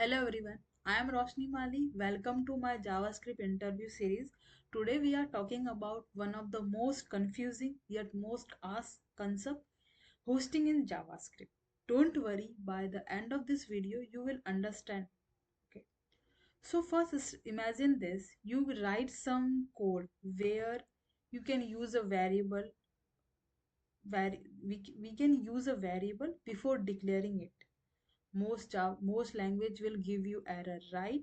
Hello everyone, I am Roshni Mali. Welcome to my JavaScript interview series. Today we are talking about one of the most confusing yet most asked concept, hosting in JavaScript. Don't worry, by the end of this video you will understand. Okay. So first imagine this, you write some code where you can use a variable we can use a variable before declaring it. Most language will give you error, right?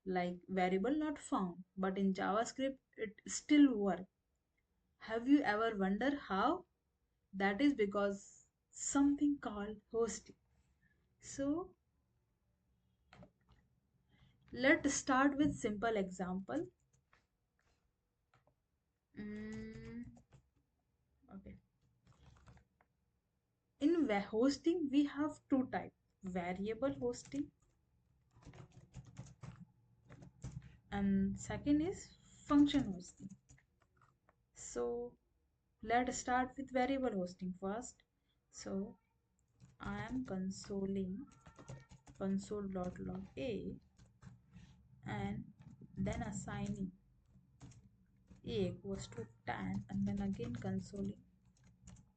Like variable not found, but in JavaScript it still work. Have you ever wondered how? That is because something called hosting. So let's start with simple example. Mm, okay. In hosting we have two types: variable hosting and second is function hosting. So let's start with variable hosting first. So I am consoling console.log a and then assigning a equals to 10 and then again consoling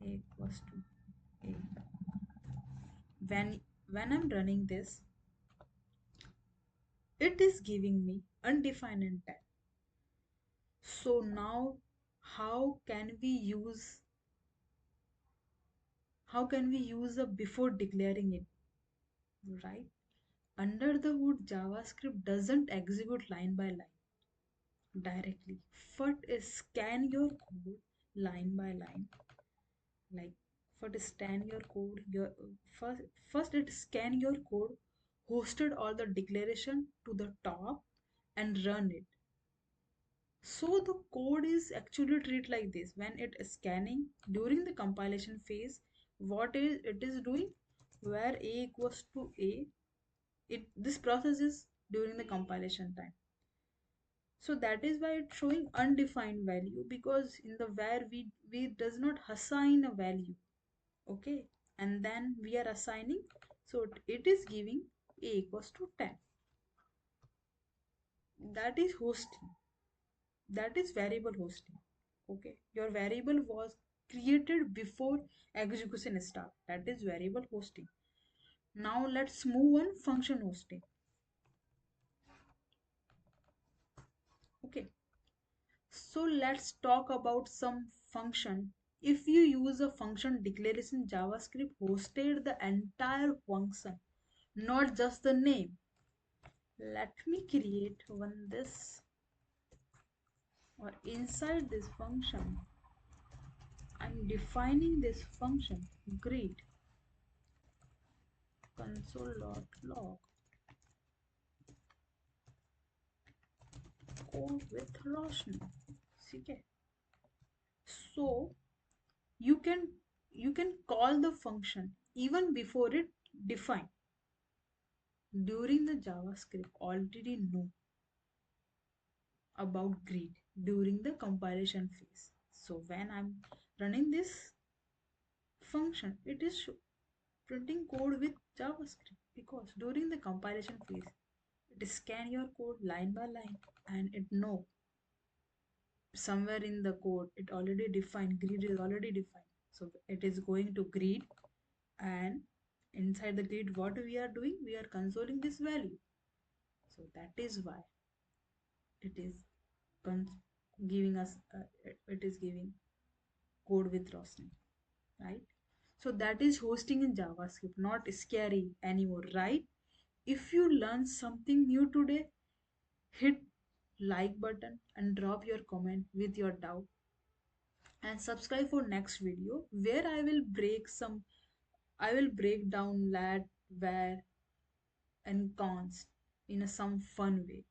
a equals to 8. When I'm running this, it is giving me undefined and 10. So now how can we use a before declaring it, right? Under the hood, JavaScript doesn't execute line by line directly. First is scan your code line by line. Like first scan your code. First it scan your code, hosted all the declaration to the top, and run it. So the code is actually treated like this. When it is scanning during the compilation phase, what is it is doing? Where a equals to a, it this process is during the compilation time. So that is why it's showing undefined value, because in the where we does not assign a value. Okay, and then we are assigning, so it is giving a equals to 10. That is hosting, that is variable hosting. Okay, your variable was created before execution start, that is variable hosting. Now let's move on function hosting. Okay, so let's talk about some function. If you use a function declaration, JavaScript hosted the entire function, not just the name. Let me create one this, or inside this function I'm defining this function greet console.log code with Roshni. Okay, so you can call the function even before it define. During the JavaScript already know about greet during the compilation phase. So when I'm running this function, it is printing code with JavaScript, because during the compilation phase it scan your code line by line and it know somewhere in the code it already defined greet is already defined. So it is going to greet, and inside the greet what we are doing, we are consoling this value. So that is why it is giving us it is giving code with Rosney, right? So that is hosting in JavaScript, not scary anymore, right? If you learn something new today, hit like button and drop your comment with your doubt, and subscribe for next video where I will break down lat, where, and const in some fun way.